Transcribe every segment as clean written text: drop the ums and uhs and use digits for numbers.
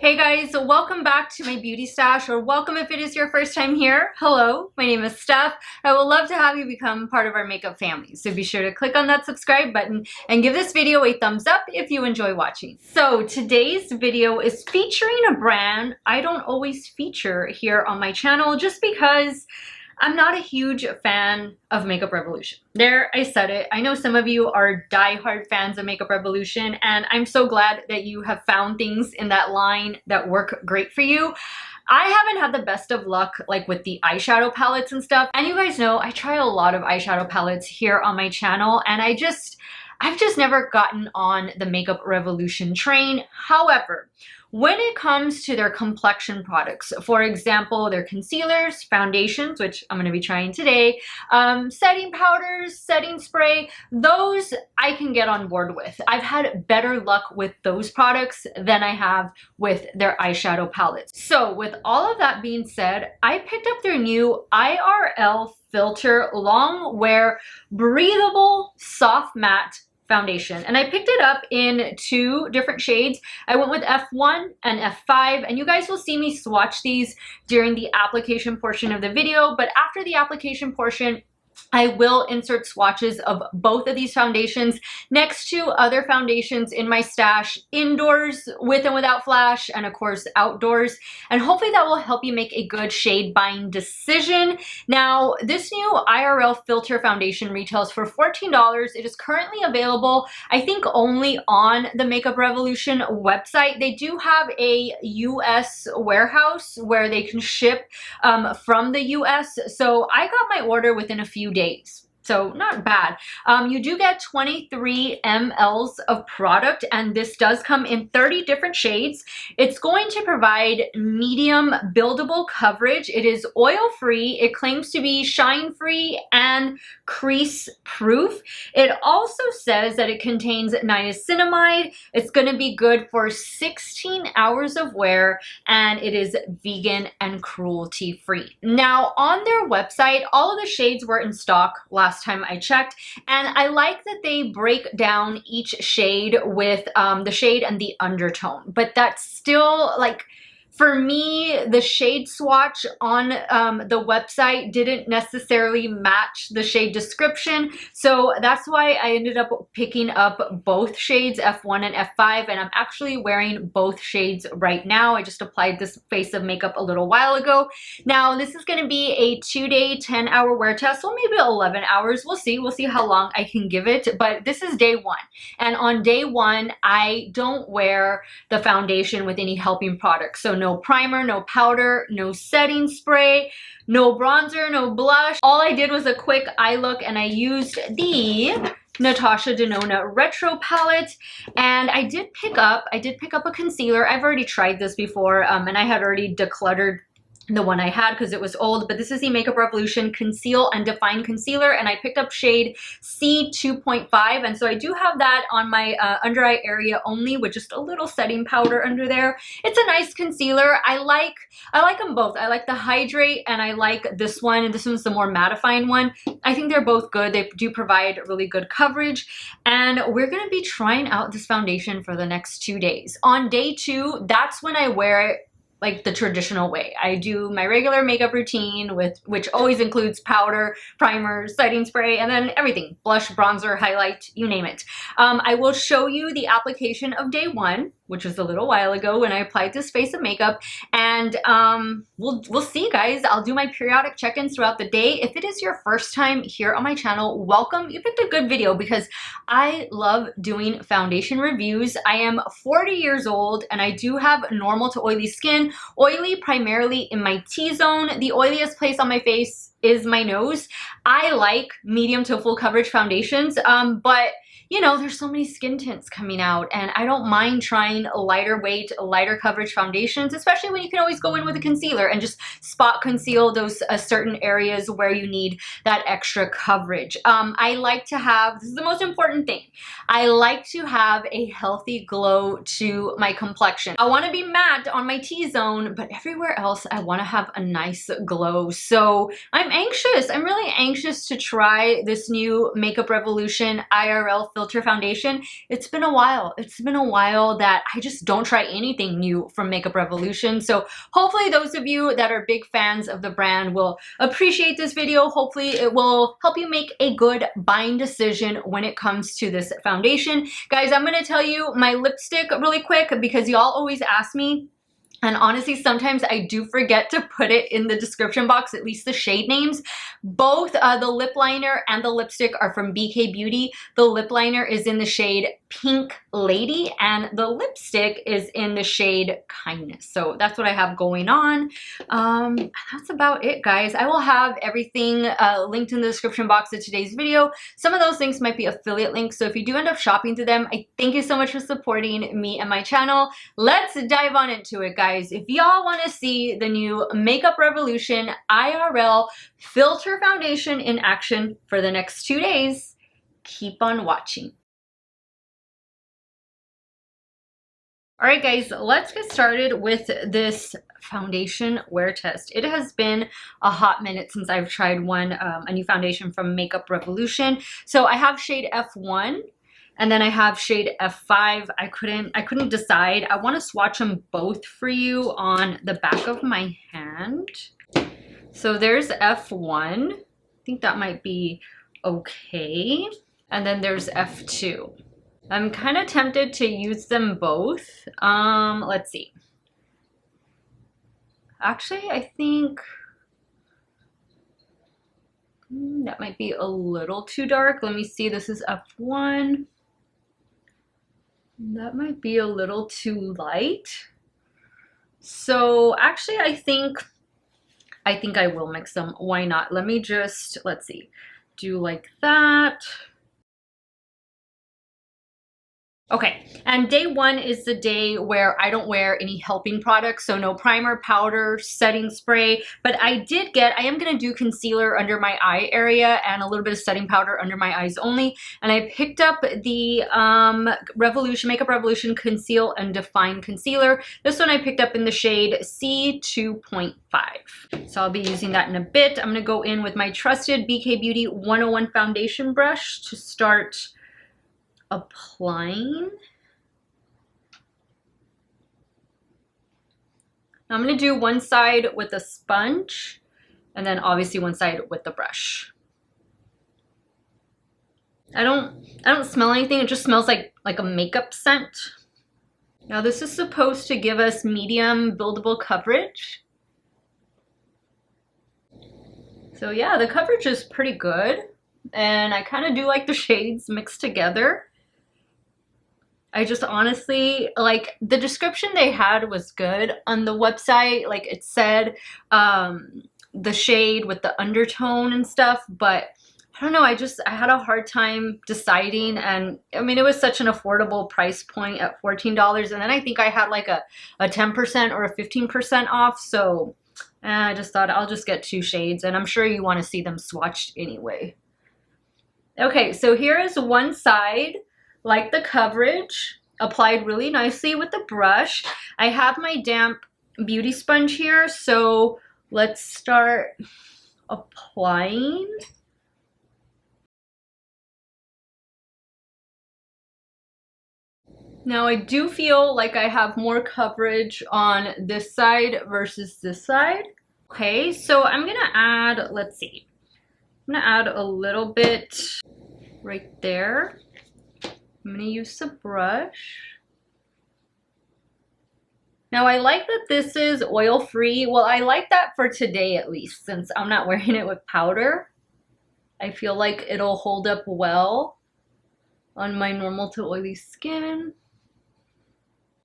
Hey guys, welcome back to my beauty stash, or welcome if it is your first time here. Hello, my name is Steff. I would love to have you become part of our makeup family. So be sure to click on that subscribe button and give this video a thumbs up if you enjoy watching. So today's video is featuring a brand I don't always feature here on my channel just because I'm not a huge fan of Makeup Revolution. There, I said it. I know some of you are diehard fans of Makeup Revolution, and I'm so glad that you have found things in that line that work great for you. I haven't had the best of luck like with the eyeshadow palettes and stuff. And you guys know I try a lot of eyeshadow palettes here on my channel, and I've just never gotten on the Makeup Revolution train. However, when it comes to their complexion products, for example, their concealers, foundations, which I'm going to be trying today, setting powders, setting spray, those I can get on board with. I've had better luck with those products than I have with their eyeshadow palettes. So with all of that being said, I picked up their new IRL Filter Long Wear Breathable Soft Matte Foundation, and I picked it up in two different shades. I went with F1 and F5, and you guys will see me swatch these during the application portion of the video, but after the application portion, I will insert swatches of both of these foundations next to other foundations in my stash, indoors with and without flash, and of course outdoors, and hopefully that will help you make a good shade buying decision. Now, this new IRL Filter Foundation retails for $14. It is currently available, I think, only on the Makeup Revolution website. They do have a US warehouse where they can ship from the US, so I got my order within a few days. So not bad. You do get 23 mLs of product, and this does come in 30 different shades. It's going to provide medium buildable coverage. It is oil-free. It claims to be shine-free and crease-proof. It also says that it contains niacinamide. It's going to be good for 16 hours of wear, and it is vegan and cruelty-free. Now, on their website, all of the shades were in stock last time I checked, and I like that they break down each shade with the shade and the undertone, but that's still, like, for me, the shade swatch on the website didn't necessarily match the shade description, so that's why I ended up picking up both shades, F1 and F5, and I'm actually wearing both shades right now. I just applied this face of makeup a little while ago. Now, this is going to be a 2-day, 10-hour wear test, well, maybe 11 hours. We'll see. We'll see how long I can give it, but this is day one, and on day one, I don't wear the foundation with any helping products, so no primer, no powder, no setting spray, no bronzer, no blush. All I did was a quick eye look, and I used the Natasha Denona Retro palette, and I did pick up a concealer. I've already tried this before, and I had already decluttered the one I had because it was old, but this is the Makeup Revolution Conceal and Define Concealer, and I picked up shade C2.5, and so I do have that on my under eye area only with just a little setting powder under there. It's a nice concealer. I like them both. I like the Hydrate, and I like this one, and this one's the more mattifying one. I think they're both good. They do provide really good coverage, and we're going to be trying out this foundation for the next 2 days. On day 2, that's when I wear it like the traditional way. I do my regular makeup routine, which always includes powder, primer, setting spray, and then everything, blush, bronzer, highlight, you name it. I will show you the application of day 1, which was a little while ago when I applied this face of makeup, and we'll see, guys. I'll do my periodic check-ins throughout the day. If it is your first time here on my channel, welcome. You picked a good video because I love doing foundation reviews. I am 40 years old, and I do have normal to oily skin. Oily primarily in my T-zone. The oiliest place on my face is my nose. I like medium to full coverage foundations, but you know, there's so many skin tints coming out, and I don't mind trying lighter weight, lighter coverage foundations, especially when you can always go in with a concealer and just spot conceal those certain areas where you need that extra coverage. I like to have, this is the most important thing, I like to have a healthy glow to my complexion. I want to be matte on my T-zone, zone, but everywhere else I want to have a nice glow. So I'm anxious. I'm really anxious to try this new Makeup Revolution IRL Filter Foundation. It's been a while. It's been a while that I just don't try anything new from Makeup Revolution. So hopefully those of you that are big fans of the brand will appreciate this video. Hopefully it will help you make a good buying decision when it comes to this foundation. Guys, I'm going to tell you my lipstick really quick because y'all always ask me, and honestly, sometimes I do forget to put it in the description box, at least the shade names. Both the lip liner and the lipstick are from BK Beauty. The lip liner is in the shade Pink Lady, and the lipstick is in the shade Kindness. So that's what I have going on. That's about it, guys. I will have everything linked in the description box of today's video. Some of those links might be affiliate links, so if you do end up shopping through them, I thank you so much for supporting me and my channel. Let's dive on into it, guys. If y'all want to see the new Makeup Revolution IRL Filter Foundation in action for the next 2 days, keep on watching. All right, guys, let's get started with this foundation wear test. It has been a hot minute since I've tried a new foundation from Makeup Revolution. So I have shade F1. And then I have shade F5. I couldn't decide. I want to swatch them both for you on the back of my hand. So there's F1. I think that might be okay. And then there's F2. I'm kind of tempted to use them both. Let's see. Actually, I think that might be a little too dark. Let me see. This is F1. That might be a little too light. So actually, I think I will mix them. Why not? Let me just, let's see, do like that. Okay, and day one is the day where I don't wear any helping products, so no primer, powder, setting spray, but I am gonna do concealer under my eye area and a little bit of setting powder under my eyes only, and I picked up the Makeup Revolution Conceal and Define Concealer. This one I picked up in the shade C2.5. So I'll be using that in a bit. I'm gonna go in with my trusted BK Beauty 101 foundation brush to start applying. I'm going to do one side with a sponge and then obviously one side with the brush. I don't smell anything. It just smells like a makeup scent. Now this is supposed to give us medium buildable coverage. So yeah, the coverage is pretty good. And I kind of do like the shades mixed together. I just honestly, like, the description they had was good on the website. Like, it said the shade with the undertone and stuff, but I don't know, I had a hard time deciding. And I mean, it was such an affordable price point at $14. And then I think I had like a 10% or a 15% off. So I just thought I'll just get 2 shades, and I'm sure you want to see them swatched anyway. Okay, so here is one side. Like the coverage, applied really nicely with the brush. I have my damp beauty sponge here, so let's start applying. Now I do feel like I have more coverage on this side versus this side. Okay, so I'm gonna add, let's see, I'm gonna add a little bit right there. I'm going to use the brush. Now I like that this is oil-free. Well, I like that for today at least, since I'm not wearing it with powder. I feel like it'll hold up well on my normal to oily skin.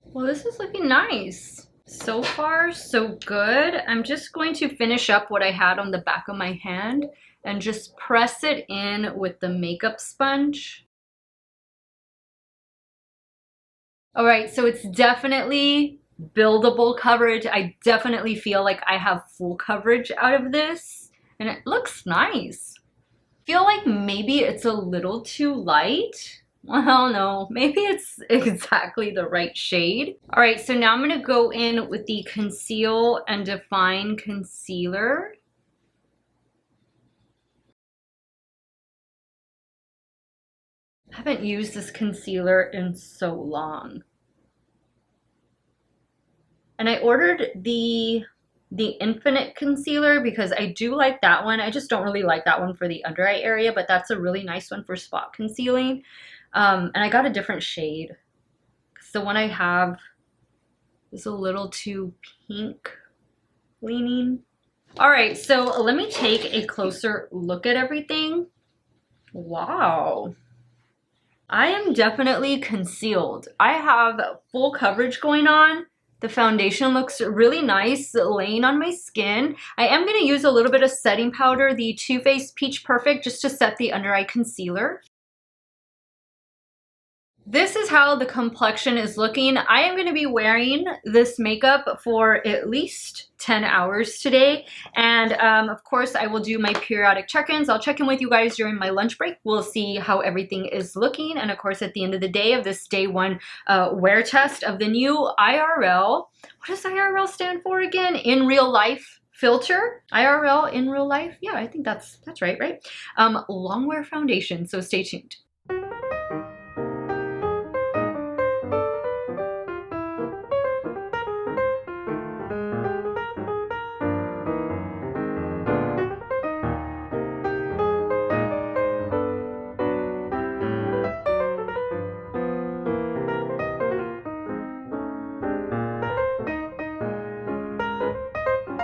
Well, this is looking nice. So far, so good. I'm just going to finish up what I had on the back of my hand and just press it in with the makeup sponge. All right, so it's definitely buildable coverage. I definitely feel like I have full coverage out of this, and it looks nice. I feel like maybe it's a little too light. Well, no, maybe it's exactly the right shade. All right, so now I'm gonna go in with the Conceal and Define Concealer. I haven't used this concealer in so long. And I ordered the Infinite Concealer because I do like that one. I just don't really like that one for the under eye area, but that's a really nice one for spot concealing. And I got a different shade. The one I have is a little too pink leaning. All right, so let me take a closer look at everything. Wow. I am definitely concealed. I have full coverage going on. The foundation looks really nice laying on my skin. I am going to use a little bit of setting powder, the Too Faced Peach Perfect, just to set the under eye concealer. This is how the complexion is looking. I am going to be wearing this makeup for at least 10 hours today. And of course, I will do my periodic check-ins. I'll check in with you guys during my lunch break. We'll see how everything is looking. And of course, at the end of the day of this day one wear test of the new IRL. What does IRL stand for again? In Real Life Filter. IRL in Real Life. Yeah, I think that's right? Long wear foundation. So stay tuned.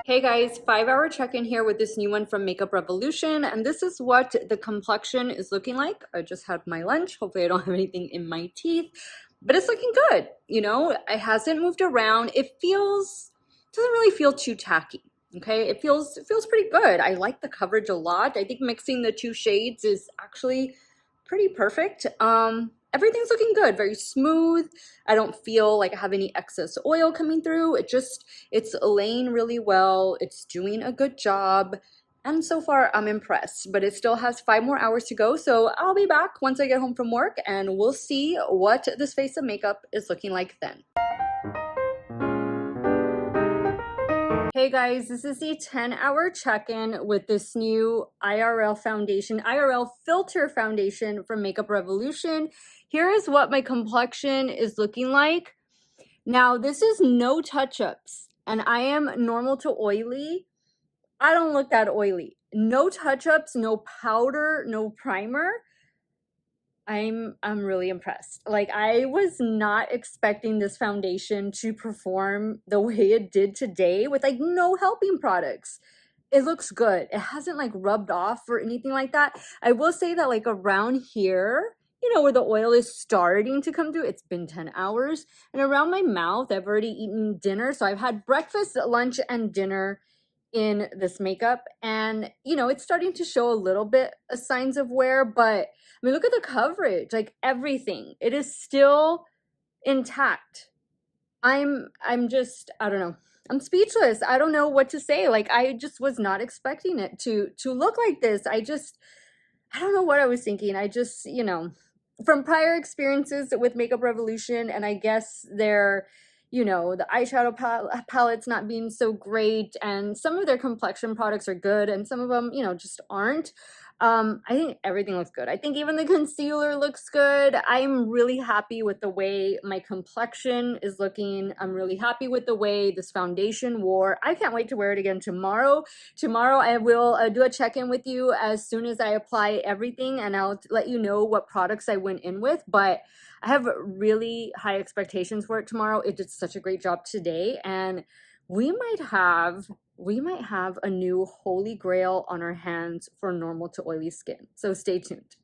Hey guys, 5-hour check-in here with this new one from Makeup Revolution, and this is what the complexion is looking like. I just had my lunch. Hopefully I don't have anything in my teeth, but it's looking good. You know, it hasn't moved around. It doesn't really feel too tacky. Okay, it feels pretty good. I like the coverage a lot. I think mixing the two shades is actually pretty perfect. Everything's looking good, very smooth. I don't feel like I have any excess oil coming through. It's laying really well. It's doing a good job. And so far I'm impressed, but it still has 5 more hours to go. So I'll be back once I get home from work and we'll see what this face of makeup is looking like then. Hey guys, this is the 10-hour check-in with this new IRL foundation, IRL Filter Foundation from Makeup Revolution. Here is what my complexion is looking like. Now, this is no touch-ups, and I am normal to oily. I don't look that oily. No touch-ups, no powder, no primer. I'm really impressed. Like, I was not expecting this foundation to perform the way it did today with like no helping products. It looks good. It hasn't like rubbed off or anything like that. I will say that like around here, you know, where the oil is starting to come through, it's been 10 hours. And around my mouth, I've already eaten dinner. So I've had breakfast, lunch, and dinner in this makeup, and you know, it's starting to show a little bit of signs of wear, but I mean, look at the coverage, like everything, it is still intact. I'm just, I don't know, I'm speechless. I don't know what to say. Like, I just was not expecting it to look like this. I don't know what I was thinking. I just, you know, from prior experiences with Makeup Revolution, and I guess their, you know, the eyeshadow palettes not being so great, and some of their complexion products are good, and some of them, you know, just aren't. I think everything looks good. I think even the concealer looks good. I'm really happy with the way my complexion is looking. I'm really happy with the way this foundation wore. I can't wait to wear it again tomorrow. Tomorrow I will do a check-in with you as soon as I apply everything, and I'll let you know what products I went in with, but I have really high expectations for it tomorrow. It did such a great job today, and we might have a new holy grail on our hands for normal to oily skin. So stay tuned.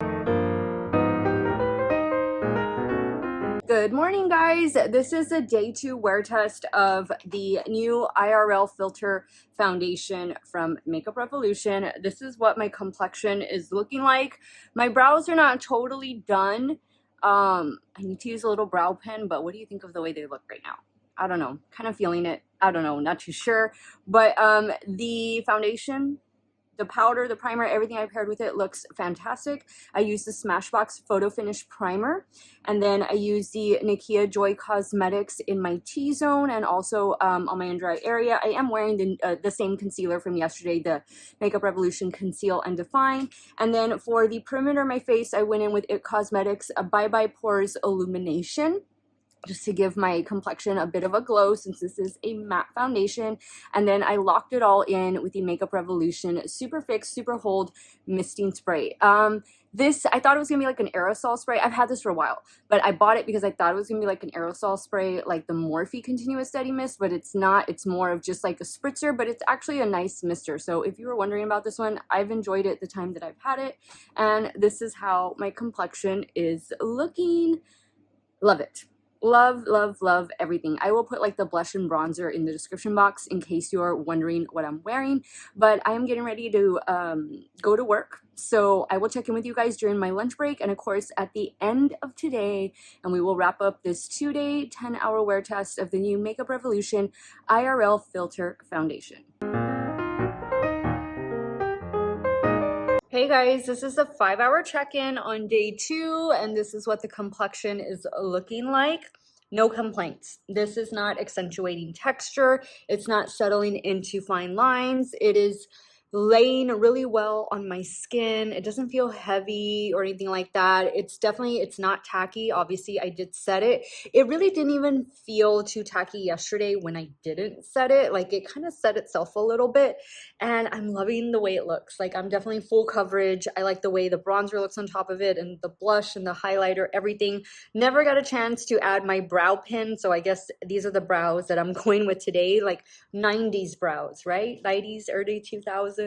Good morning, guys. This is a day 2 wear test of the new IRL Filter Foundation from Makeup Revolution. This is what my complexion is looking like. My brows are not totally done. I need to use a little brow pen, but what do you think of the way they look right now? I don't know, kind of feeling it. I don't know, not too sure. But the foundation the powder, the primer, everything I paired with it looks fantastic. I use the Smashbox Photo Finish Primer, and then I use the Nikkia Joy Cosmetics in my T-zone and also on my under eye area. I am wearing the same concealer from yesterday, the Makeup Revolution Conceal and Define. And then for the perimeter of my face, I went in with IT Cosmetics Bye Bye Pores Illumination, just to give my complexion a bit of a glow since this is a matte foundation. And then I locked it all in with the Makeup Revolution Superfix Super Hold Misting Spray. This, I thought it was gonna be like an aerosol spray. I've had this for a while, but I bought it because I thought it was gonna be like an aerosol spray, like the Morphe Continuous Steady Mist, but it's not. It's more of just like a spritzer, but it's actually a nice mister. So if you were wondering about this one, I've enjoyed it the time that I've had it. And this is how my complexion is looking. Love it. Love, love, love everything. I will put like the blush and bronzer in the description box in case you're wondering what I'm wearing, but I am getting ready to go to work. So I will check in with you guys during my lunch break and of course at the end of today, and we will wrap up this 2-day, 10-hour wear test of the new Makeup Revolution IRL Filter Foundation. Hey guys, this is a 5-hour check-in on day 2, and this is what the complexion is looking like. No complaints. This is not accentuating texture. It's not settling into fine lines. It is laying really well on my skin. It doesn't feel heavy or anything like that. It's not tacky. Obviously, I did set it. It really didn't even feel too tacky yesterday when I didn't set it. Like, it kind of set itself a little bit, and I'm loving the way it looks. Like, I'm definitely full coverage. I like the way the bronzer looks on top of it, and the blush and the highlighter, everything. Never got a chance to add my brow pin, so I guess these are the brows that I'm going with today, like 90s brows, right? 90s, early 2000s.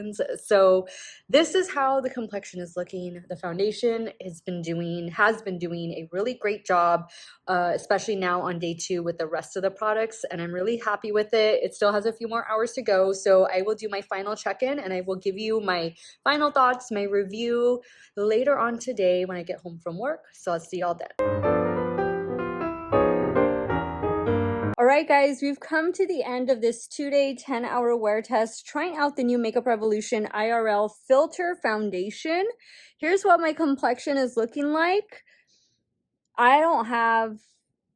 So this is how the complexion is looking. The foundation has been doing a really great job, especially now on day 2 with the rest of the products, and I'm really happy with it. It still has a few more hours to go, so I will do my final check-in and I will give you my final thoughts, my review later on today when I get home from work. So I'll see y'all then. Alright guys, we've come to the end of this 2-day, 10-hour wear test, trying out the new Makeup Revolution IRL Filter Foundation. Here's what my complexion is looking like. I don't have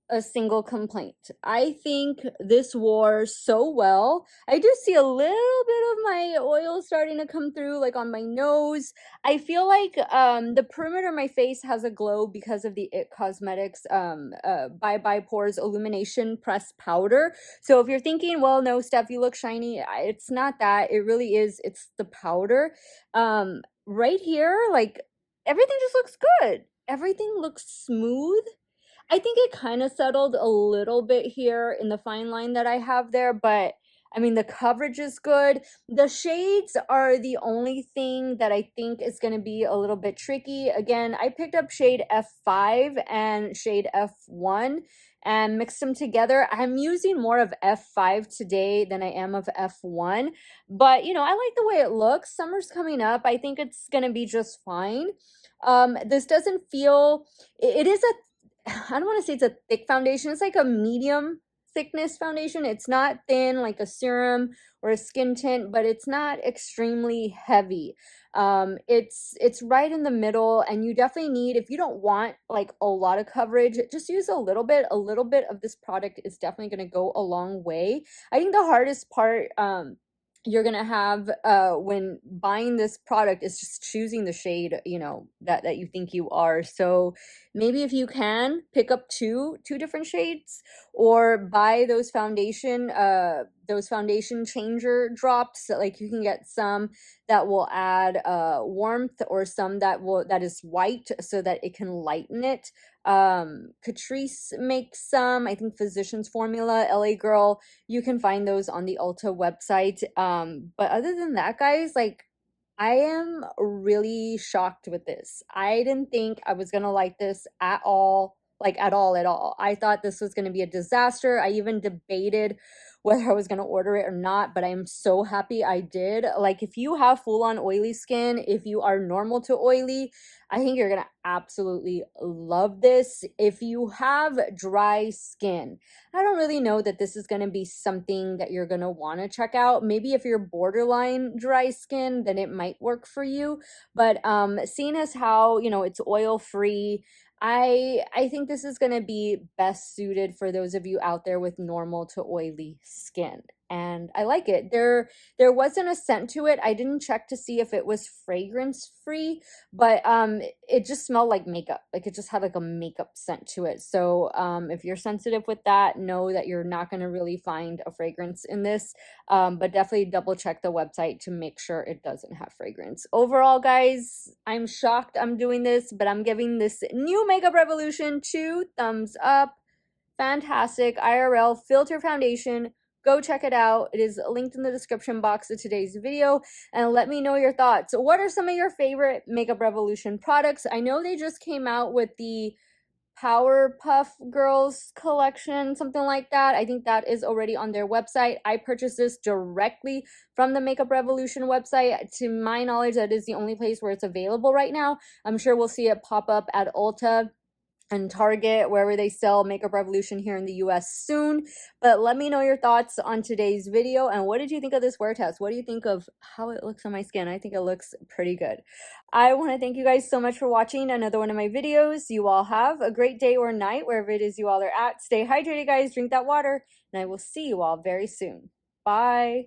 a single complaint. I think this wore so well. I do see a little bit of my oil starting to come through, like on my nose. I feel like the perimeter of my face has a glow because of the IT Cosmetics Bye Pores Illumination Press Powder. So if you're thinking, well, no, Steph, you look shiny, it's not that. It really is. It's the powder. Right here, like, everything just looks good. Everything looks smooth. I think it kind of settled a little bit here in the fine line that I have there, but I mean, the coverage is good. The shades are the only thing that I think is going to be a little bit tricky. Again, I picked up shade F5 and shade F1 and mixed them together. I'm using more of F5 today than I am of F1, but you know, I like the way it looks. Summer's coming up. I think it's going to be just fine. This doesn't feel, it is a, I don't want to say it's a thick foundation. It's like a medium thickness foundation. It's not thin like a serum or a skin tint, but it's not extremely heavy. It's right in the middle, and you definitely need, if you don't want like a lot of coverage, just use a little bit. A little bit of this product is definitely going to go a long way. I think the hardest part you're gonna have when buying this product is just choosing the shade, you know, that you think you are. So maybe if you can pick up two different shades, or buy those foundation changer drops. Like, you can get some that will add warmth, or some that is white so that it can lighten it. Catrice makes some, I think Physicians Formula, LA Girl, you can find those on the Ulta website. But other than that, guys, like, I am really shocked with this. I didn't think I was gonna like this at all. like at all. I thought this was going to be a disaster. I even debated whether I was going to order it or not, but I'm so happy I did. Like, if you have full-on oily skin, if you are normal to oily, I think you're going to absolutely love this. If you have dry skin, I don't really know that this is going to be something that you're going to want to check out. Maybe if you're borderline dry skin, then it might work for you. But seeing as how, you know, it's oil free, I think this is going to be best suited for those of you out there with normal to oily skin. And I like it. There wasn't a scent to it. I didn't check to see if it was fragrance free, but it just smelled like makeup. Like, it just had like a makeup scent to it. So if you're sensitive with that, know that you're not going to really find a fragrance in this. But definitely double check the website to make sure it doesn't have fragrance. Overall, guys, I'm shocked I'm doing this, but I'm giving this new Makeup Revolution 2 thumbs up. Fantastic IRL Filter Foundation. Go check it out. It is linked in the description box of today's video, and let me know your thoughts. What are some of your favorite Makeup Revolution products? I know they just came out with the Powerpuff Girls collection, something like that. I think that is already on their website. I purchased this directly from the Makeup Revolution website. To my knowledge, that is the only place where it's available right now. I'm sure we'll see it pop up at Ulta and Target, wherever they sell Makeup Revolution here in the US soon. But let me know your thoughts on today's video, and what did you think of this wear test? What do you think of how it looks on my skin? I think it looks pretty good. I want to thank you guys so much for watching another one of my videos. You all have a great day or night, wherever it is you all are at. Stay hydrated, guys. Drink that water, and I will see you all very soon. Bye.